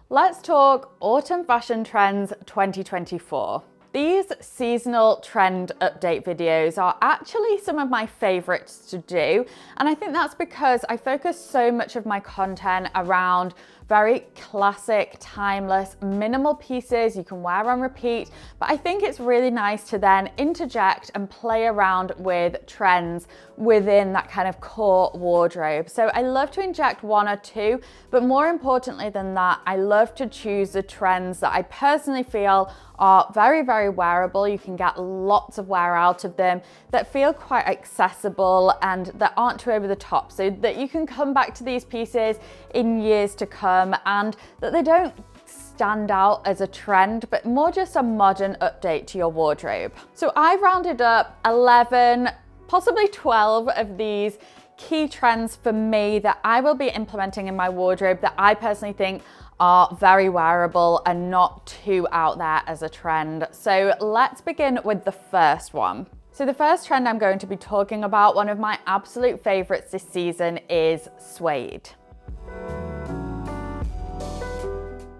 Let's talk autumn fashion trends 2024. These seasonal trend update videos are actually some of my favorites to do, and I think that's because I focus so much of my content around very classic, timeless, minimal pieces you can wear on repeat, but I think it's really nice to then interject and play around with trends within that kind of core wardrobe. So I love to inject one or two, but more importantly than that, I love to choose the trends that I personally feel are very, very wearable. You can get lots of wear out of them, that feel quite accessible and that aren't too over the top, so that you can come back to these pieces in years to come and that they don't stand out as a trend, but more just a modern update to your wardrobe. So I've rounded up 11, possibly 12 of these key trends for me that I will be implementing in my wardrobe that I personally think are very wearable and not too out there as a trend. So let's begin with the first one. So the first trend I'm going to be talking about, one of my absolute favorites this season, is suede.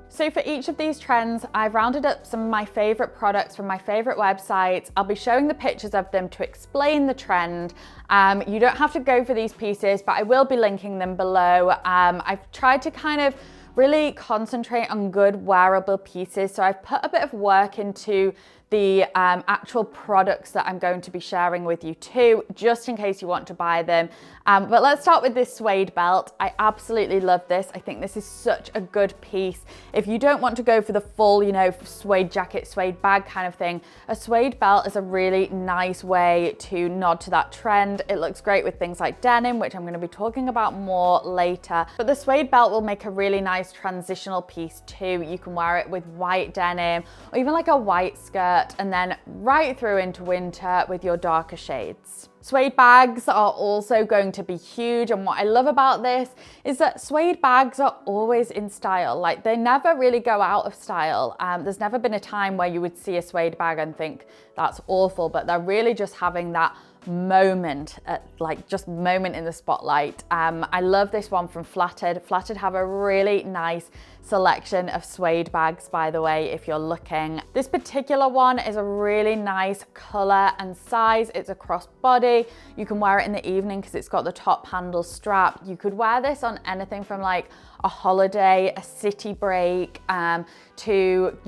So for each of these trends, I've rounded up some of my favorite products from my favorite websites. I'll be showing the pictures of them to explain the trend. You don't have to go for these pieces, but I will be linking them below. I've tried to kind of really concentrate on good wearable pieces. So I've put a bit of work into the actual products that I'm going to be sharing with you too, just in case you want to buy them. But let's start with this suede belt. I absolutely love this. I think this is such a good piece. If you don't want to go for the full, suede jacket, suede bag kind of thing, a suede belt is a really nice way to nod to that trend. It looks great with things like denim, which I'm going to be talking about more later. But the suede belt will make a really nice transitional piece too. You can wear it with white denim or even like a white skirt, and then right through into winter with your darker shades. Suede bags are also going to be huge, and what I love about this is that suede bags are always in style. Like, they never really go out of style. There's never been a time where you would see a suede bag and think that's awful, but they're really just having that moment, moment in the spotlight. I love this one from Flattered. Flattered have a really nice selection of suede bags, by the way, if you're looking. This particular one is a really nice color and size. It's a crossbody. You can wear it in the evening because it's got the top handle strap. You could wear this on anything from like a holiday, a city break, to,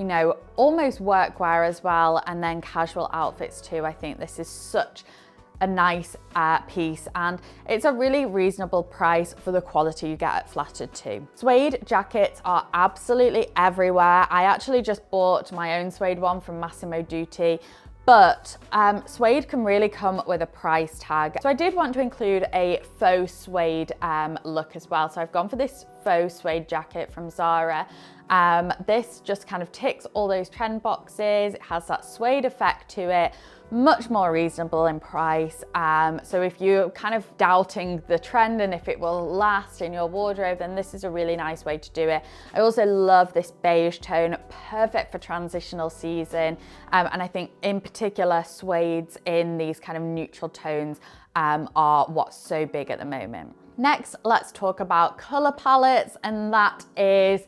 almost workwear as well, and then casual outfits too. I think this is such a nice piece, and it's a really reasonable price for the quality you get at Flattered too. Suede jackets are absolutely everywhere. I actually just bought my own suede one from Massimo Dutti, but suede can really come with a price tag. So I did want to include a faux suede look as well. So I've gone for this faux suede jacket from Zara. This just kind of ticks all those trend boxes. It has that suede effect to it, much more reasonable in price. So if you're kind of doubting the trend and if it will last in your wardrobe, then this is a really nice way to do it. I also love this beige tone, perfect for transitional season. And I think in particular, suedes in these kind of neutral tones are what's so big at the moment. Next, let's talk about color palettes, and that is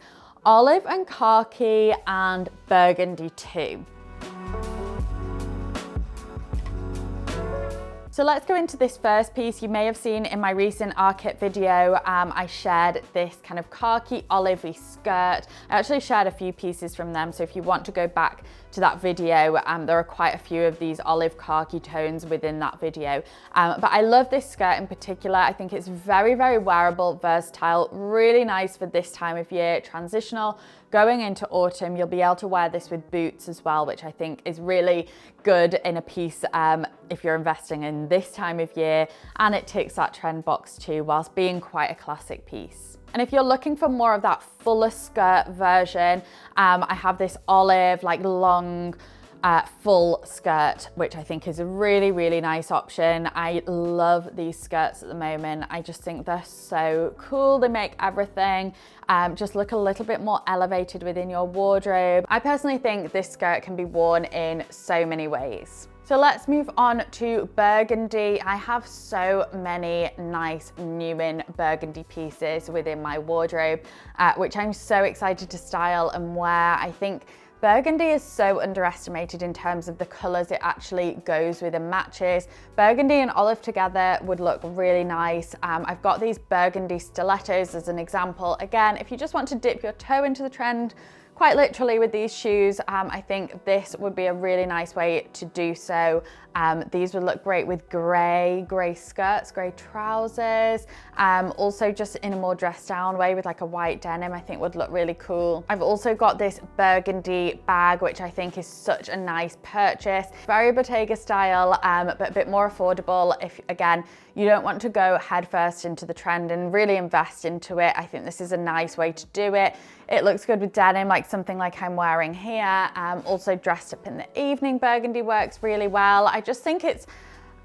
olive and khaki and burgundy too. So let's go into this first piece. You may have seen in my recent R-Kit video, I shared this kind of khaki olivey skirt. I actually shared a few pieces from them, so if you want to go back to that video, there are quite a few of these olive khaki tones within that video. But I love this skirt in particular. I think it's very, very wearable, versatile, really nice for this time of year, transitional. Going into autumn, you'll be able to wear this with boots as well, which I think is really good in a piece if you're investing in this time of year, and it ticks that trend box too, whilst being quite a classic piece. And if you're looking for more of that fuller skirt version, I have this olive, like long full skirt, which I think is a really, really nice option. I love these skirts at the moment. I just think they're so cool. They make everything just look a little bit more elevated within your wardrobe. I personally think this skirt can be worn in so many ways. So let's move on to burgundy. I have so many nice Newman burgundy pieces within my wardrobe, which I'm so excited to style and wear. I think burgundy is so underestimated in terms of the colors it actually goes with and matches. Burgundy and olive together would look really nice. I've got these burgundy stilettos as an example. Again, if you just want to dip your toe into the trend, quite literally with these shoes, I think this would be a really nice way to do so. These would look great with grey skirts, grey trousers. Also just in a more dressed down way with like a white denim, I think would look really cool. I've also got this burgundy bag, which I think is such a nice purchase. Very Bottega style, but a bit more affordable. If, again, you don't want to go headfirst into the trend and really invest into it, I think this is a nice way to do it. It looks good with denim, like something like I'm wearing here. Also dressed up in the evening, burgundy works really well. I just think it's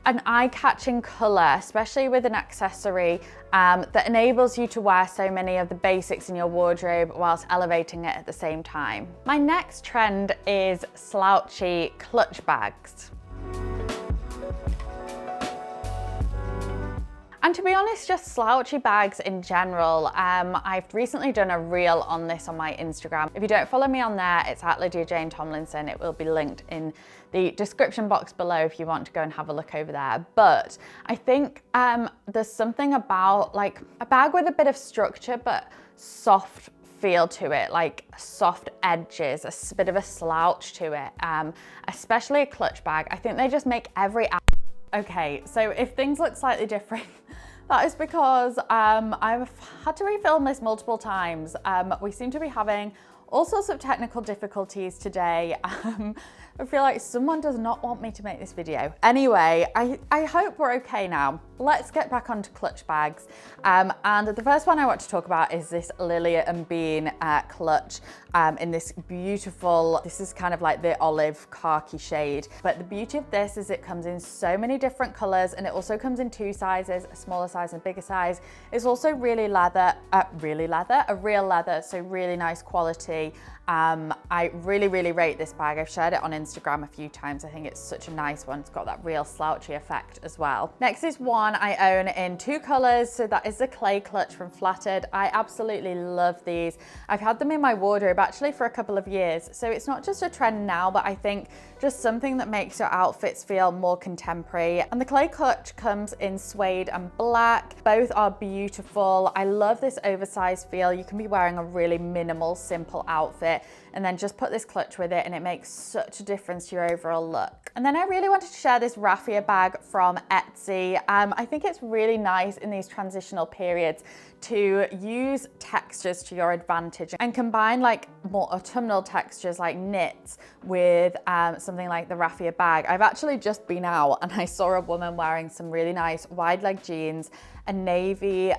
an eye-catching color, especially with an accessory that enables you to wear so many of the basics in your wardrobe whilst elevating it at the same time. My next trend is slouchy clutch bags. And to be honest, just slouchy bags in general. I've recently done a reel on this on my Instagram. If you don't follow me on there, it's at Lydia Jane Tomlinson. It will be linked in the description box below if you want to go and have a look over there. But I think there's something about like a bag with a bit of structure, but soft feel to it, like soft edges, a bit of a slouch to it, especially a clutch bag. I think they just make every Okay, so if things look slightly different, that is because I've had to refilm this multiple times. We seem to be having all sorts of technical difficulties today. I feel like someone does not want me to make this video. Anyway, I hope we're okay now. Let's get back onto clutch bags. And the first one I want to talk about is this Lily and Bean clutch in this beautiful, this is kind of like the olive khaki shade. But the beauty of this is it comes in so many different colors, and it also comes in two sizes, a smaller size and a bigger size. It's also really leather, a real leather, so really nice quality. I really, really rate this bag. I've shared it on Instagram a few times. I think it's such a nice one. It's got that real slouchy effect as well. Next is one I own in two colors. So that is the clay clutch from Flattered. I absolutely love these. I've had them in my wardrobe actually for a couple of years. So it's not just a trend now, but I think just something that makes your outfits feel more contemporary. And the clay clutch comes in suede and black. Both are beautiful. I love this oversized feel. You can be wearing a really minimal, simple outfit and then just put this clutch with it, and it makes such a difference to your overall look. And then I really wanted to share this raffia bag from Etsy. I think it's really nice in these transitional periods to use textures to your advantage and combine like more autumnal textures like knits with something like the raffia bag. I've actually just been out and I saw a woman wearing some really nice wide leg jeans, a navy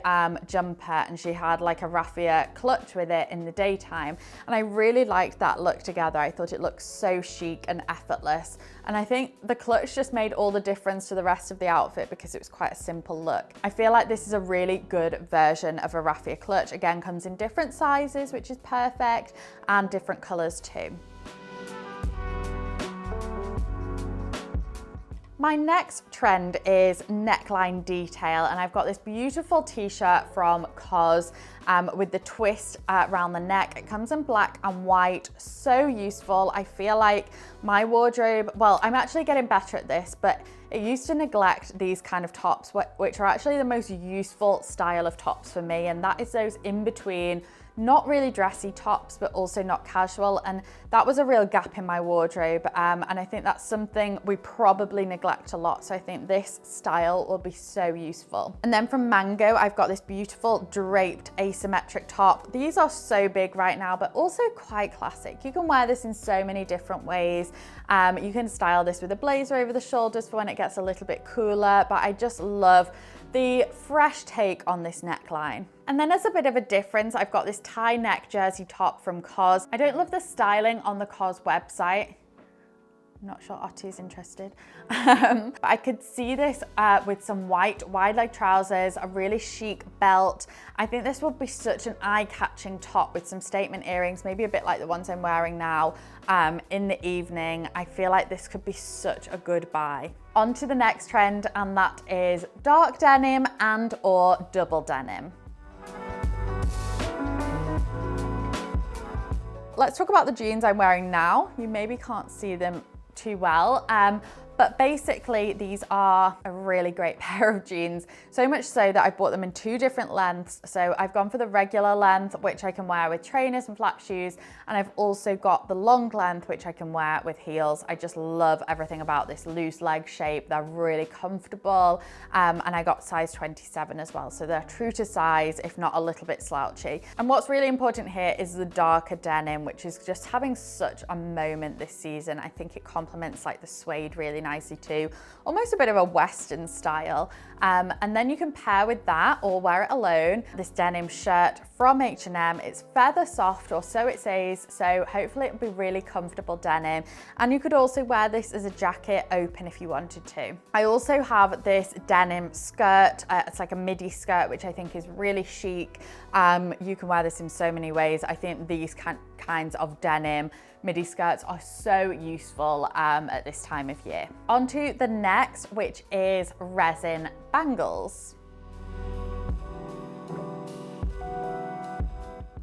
jumper, and she had like a raffia clutch with it in the daytime. And I really liked that look together. I thought it looked so chic and effortless. And I think the clutch just made all the difference to the rest of the outfit because it was quite a simple look. I feel like this is a really good version of a raffia clutch. Again, comes in different sizes, which is perfect, and different colors too. My next trend is neckline detail, and I've got this beautiful t-shirt from COS with the twist around the neck. It comes in black and white, so useful. I feel like my wardrobe, well, I'm actually getting better at this, but it used to neglect these kind of tops, which are actually the most useful style of tops for me, and that is those in between, not really dressy tops, but also not casual. And that was a real gap in my wardrobe. And I think that's something we probably neglect a lot. So I think this style will be so useful. And then from Mango, I've got this beautiful draped asymmetric top. These are so big right now, but also quite classic. You can wear this in so many different ways. You can style this with a blazer over the shoulders for when it gets a little bit cooler, but I just love the fresh take on this neckline. And then as a bit of a difference, I've got this tie neck jersey top from COS. I don't love the styling on the COS website. Not sure Ottie's interested. But I could see this with some white wide leg trousers, a really chic belt. I think this would be such an eye-catching top with some statement earrings, maybe a bit like the ones I'm wearing now in the evening. I feel like this could be such a good buy. On to the next trend, and that is dark denim and or double denim. Let's talk about the jeans I'm wearing now. You maybe can't see them too well, but basically these are a really great pair of jeans, so much so that I bought them in 2 different lengths. So I've gone for the regular length, which I can wear with trainers and flat shoes, and I've also got the long length, which I can wear with heels. I just love everything about this loose leg shape. They're really comfortable, and I got size 27 as well, so they're true to size, if not a little bit slouchy. And what's really important here is the darker denim, which is just having such a moment this season. I think it complements like the suede really nicely too, almost a bit of a Western style. And then you can pair with that or wear it alone, this denim shirt from H&M. It's feather soft, or so it says, so hopefully it'll be really comfortable denim. And you could also wear this as a jacket open if you wanted to. I also have this denim skirt. It's like a midi skirt, which I think is really chic. You can wear this in so many ways. I think these kinds of denim midi skirts are so useful at this time of year. On to the next, which is resin bangles.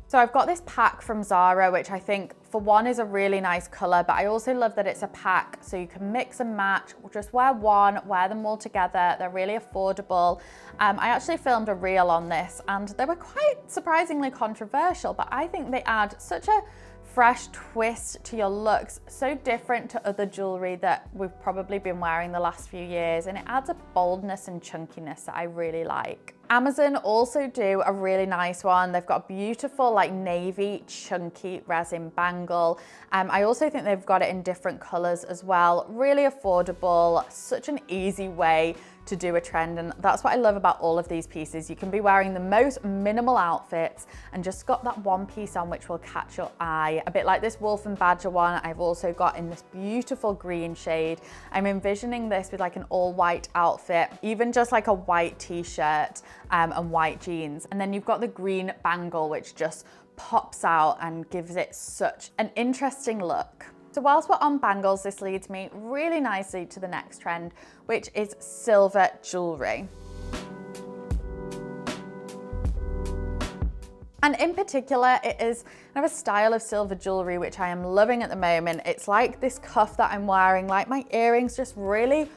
So I've got this pack from Zara, which I think for one is a really nice color, but I also love that it's a pack, so you can mix and match, just wear one, wear them all together. They're really affordable. I actually filmed a reel on this and they were quite surprisingly controversial, but I think they add such a fresh twist to your looks, so different to other jewelry that we've probably been wearing the last few years, and it adds a boldness and chunkiness that I really like. Amazon also do a really nice one. They've got a beautiful like navy chunky resin bangle. I also think they've got it in different colors as well. Really affordable, such an easy way to do a trend, and that's what I love about all of these pieces. You can be wearing the most minimal outfits and just got that one piece on which will catch your eye. A bit like this wolf and badger one I've also got in this beautiful green shade. I'm envisioning this with like an all white outfit, even just like a white t-shirt and white jeans. And then you've got the green bangle, which just pops out and gives it such an interesting look. So whilst we're on bangles, this leads me really nicely to the next trend, which is silver jewellery. And in particular, it is kind of a style of silver jewellery, which I am loving at the moment. It's like this cuff that I'm wearing, like my earrings, just really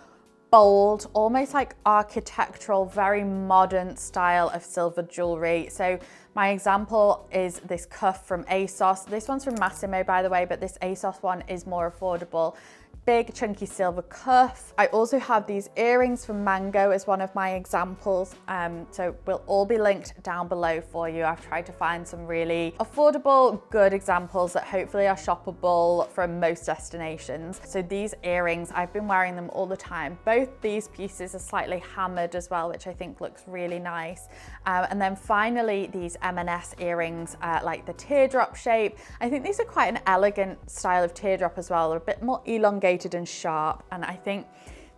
bold, almost like architectural, very modern style of silver jewellery. So my example is this cuff from ASOS. This one's from Massimo, by the way, but this ASOS one is more affordable. Big chunky silver cuff. I also have these earrings from Mango as one of my examples, so will all be linked down below for you. I've tried to find some really affordable, good examples that hopefully are shoppable from most destinations. So these earrings, I've been wearing them all the time. Both these pieces are slightly hammered as well, which I think looks really nice. And then finally, these M&S earrings, like the teardrop shape. I think these are quite an elegant style of teardrop as well. They're a bit more elongated and sharp, and I think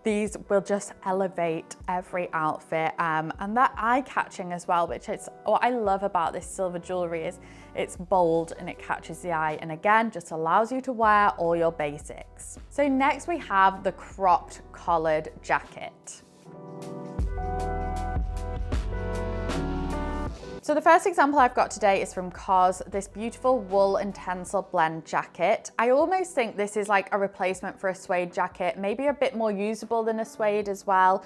these will just elevate every outfit, and that eye-catching as well, which is what I love about this silver jewelry, is it's bold and it catches the eye, and again just allows you to wear all your basics. So next we have the cropped collared jacket. So the first example I've got today is from COS, this beautiful wool and tencel blend jacket. I almost think this is like a replacement for a suede jacket, maybe a bit more usable than a suede as well,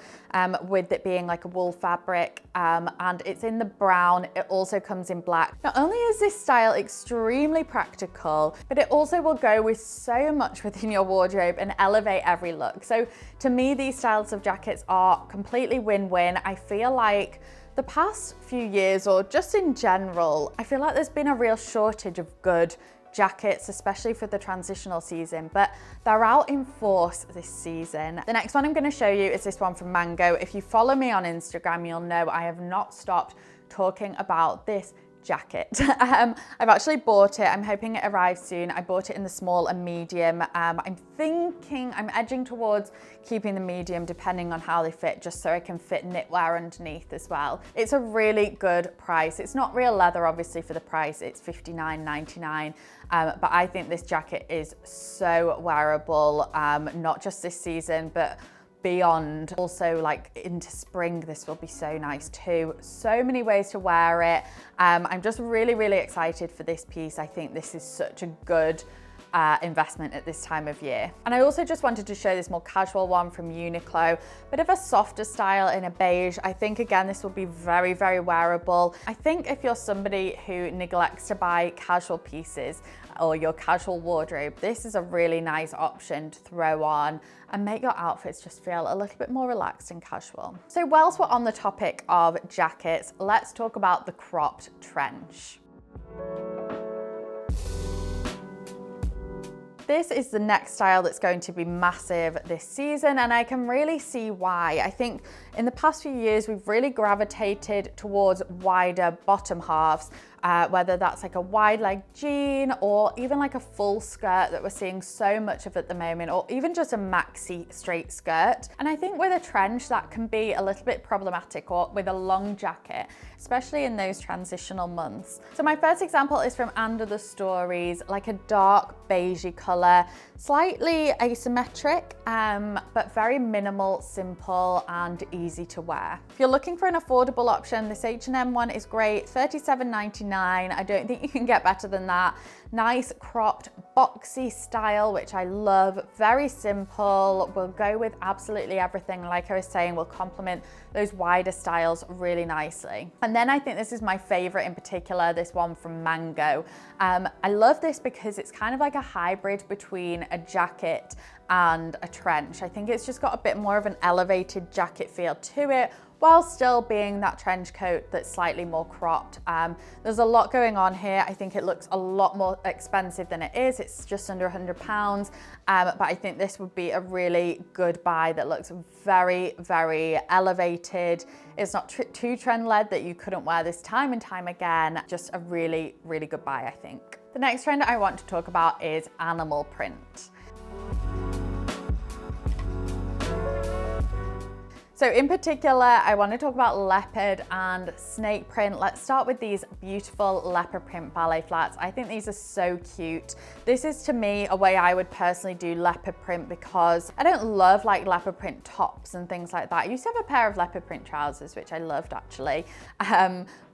with it being like a wool fabric, and it's in the brown. It also comes in black. Not only is this style extremely practical, but it also will go with so much within your wardrobe and elevate every look. So to me, these styles of jackets are completely win-win. I feel like the past few years, or just in general, I feel like there's been a real shortage of good jackets, especially for the transitional season, but they're out in force this season. The next one I'm going to show you is this one from Mango. If you follow me on Instagram, you'll know I have not stopped talking about this jacket. I've actually bought it. I'm hoping it arrives soon. I bought it in the small and medium. I'm edging towards keeping the medium depending on how they fit, just so I can fit knitwear underneath as well. It's a really good price. It's not real leather, obviously, for the price. It's $59.99. But I think this jacket is so wearable, not just this season, but beyond. Also, like into spring, this will be so nice too. So many ways to wear it. I'm just really, really excited for this piece. I think this is such a good investment at this time of year. And I also just wanted to show this more casual one from Uniqlo, bit of a softer style in a beige. I think again, this will be very, very wearable. I think if you're somebody who neglects to buy casual pieces or your casual wardrobe, this is a really nice option to throw on and make your outfits just feel a little bit more relaxed and casual. So whilst we're on the topic of jackets, let's talk about the cropped trench. This is the next style that's going to be massive this season, and I can really see why. I think in the past few years, we've really gravitated towards wider bottom halves, whether that's like a wide leg jean or even like a full skirt that we're seeing so much of at the moment, or even just a maxi straight skirt. And I think with a trench that can be a little bit problematic, or with a long jacket, especially in those transitional months. So my first example is from Under the Stories, like a dark beigey color, slightly asymmetric, but very minimal, simple, and easy to wear. If you're looking for an affordable option, this H&M one is great, $37.99. I don't think you can get better than that. Nice cropped boxy style, which I love. Very simple, will go with absolutely everything. Like I was saying, will complement those wider styles really nicely. And then I think this is my favorite in particular, this one from Mango. I love this because it's kind of like a hybrid between a jacket and a trench. I think it's just got a bit more of an elevated jacket feel to it, while still being that trench coat that's slightly more cropped. There's a lot going on here. I think it looks a lot more expensive than it is. It's just under £100, but I think this would be a really good buy that looks very, very elevated. It's not too trend-led that you couldn't wear this time and time again. Just a really, really good buy, I think. The next trend I want to talk about is animal print. So in particular, I want to talk about leopard and snake print. Let's start with these beautiful leopard print ballet flats. I think these are so cute. This is, to me, a way I would personally do leopard print, because I don't love like leopard print tops and things like that. I used to have a pair of leopard print trousers, which I loved actually.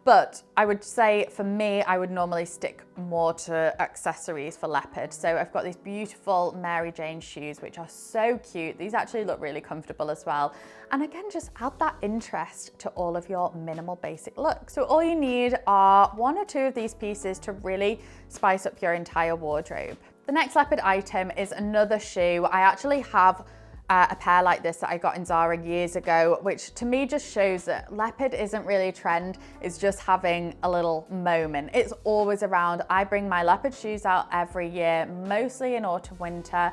But I would say for me, I would normally stick more to accessories for leopard. So I've got these beautiful Mary Jane shoes, which are so cute. These actually look really comfortable as well. And again, just add that interest to all of your minimal basic looks. So all you need are one or two of these pieces to really spice up your entire wardrobe. The next leopard item is another shoe. I actually have a pair like this that I got in Zara years ago, which to me just shows that leopard isn't really a trend, it's just having a little moment. It's always around. I bring my leopard shoes out every year, mostly in autumn, winter.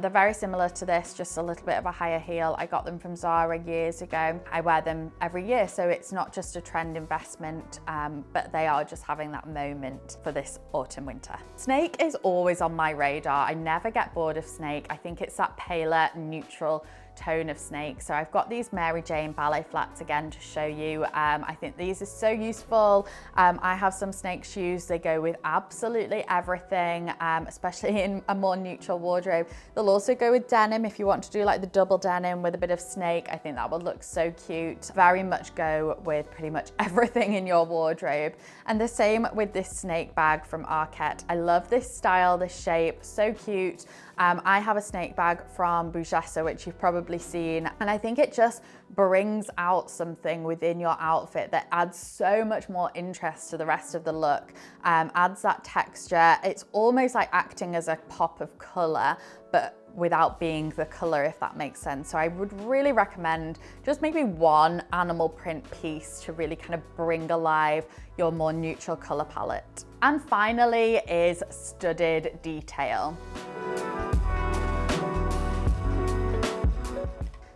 They're very similar to this, just a little bit of a higher heel. I got them from Zara years ago. I wear them every year, so it's not just a trend investment, but they are just having that moment for this autumn, winter. Snake is always on my radar. I never get bored of snake. I think it's that paler, neutral tone of snake. So I've got these Mary Jane ballet flats again to show you. I think these are so useful. I have some snake shoes. They go with absolutely everything, especially in a more neutral wardrobe. They'll also go with denim if you want to do like the double denim with a bit of snake. I think that would look so cute. Very much go with pretty much everything in your wardrobe. And the same with this snake bag from Arket. I love this style, this shape, so cute. I have a snake bag from Bougessa, which you've probably seen, and I think it just brings out something within your outfit that adds so much more interest to the rest of the look, adds that texture. It's almost like acting as a pop of color, but without being the color, if that makes sense. So I would really recommend just maybe one animal print piece to really kind of bring alive your more neutral color palette. And finally is studded detail.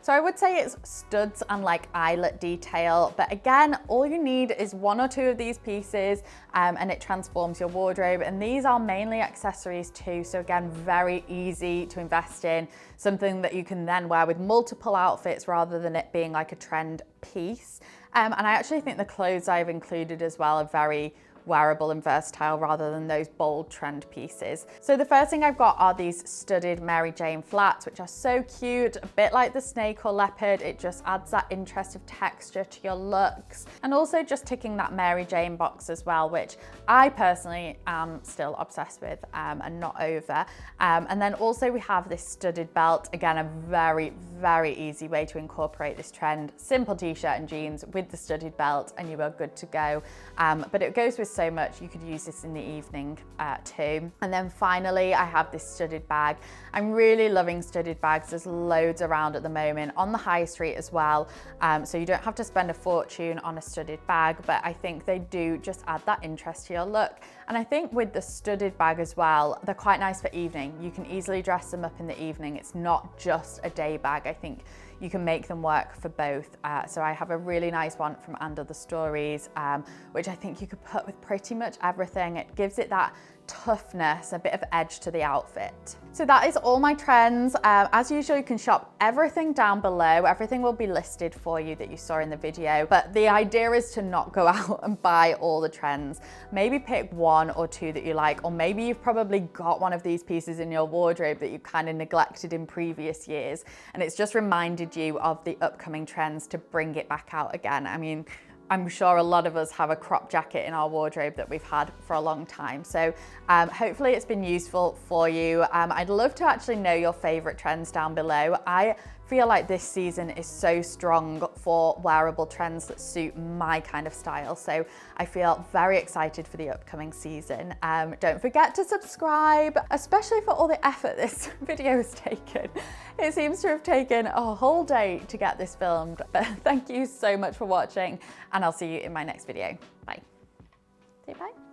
So I would say it's studs and like eyelet detail, but again, all you need is 1 or 2 of these pieces and it transforms your wardrobe. And these are mainly accessories too. So again, very easy to invest in, something that you can then wear with multiple outfits rather than it being like a trend piece. And I actually think the clothes I've included as well are very wearable and versatile rather than those bold trend pieces. So the first thing I've got are these studded Mary Jane flats, which are so cute, a bit like the snake or leopard. It just adds that interest of texture to your looks. And also just ticking that Mary Jane box as well, which I personally am still obsessed with and not over. And then also we have this studded belt. Again, a very, very easy way to incorporate this trend. Simple t-shirt and jeans with the studded belt and you are good to go. But it goes with so much. You could use this in the evening too. And then finally, I have this studded bag. I'm really loving studded bags. There's loads around at the moment on the high street as well. So you don't have to spend a fortune on a studded bag, but I think they do just add that interest to your look. And I think with the studded bag as well, they're quite nice for evening. You can easily dress them up in the evening. It's not just a day bag. I think you can make them work for both. So I have a really nice one from Under the Stories, which I think you could put with pretty much everything. It gives it that toughness, a bit of edge to the outfit. So that is all my trends. As usual, you can shop everything down below. Everything will be listed for you that you saw in the video. But the idea is to not go out and buy all the trends. Maybe pick 1 or 2 that you like, or maybe you've probably got one of these pieces in your wardrobe that you kind of neglected in previous years. And it's just reminded you of the upcoming trends to bring it back out again. I mean, I'm sure a lot of us have a crop jacket in our wardrobe that we've had for a long time. So hopefully it's been useful for you. I'd love to actually know your favorite trends down below. I feel like this season is so strong for wearable trends that suit my kind of style. So I feel very excited for the upcoming season. Don't forget to subscribe, especially for all the effort this video has taken. It seems to have taken a whole day to get this filmed, but thank you so much for watching and I'll see you in my next video. Bye. Say bye.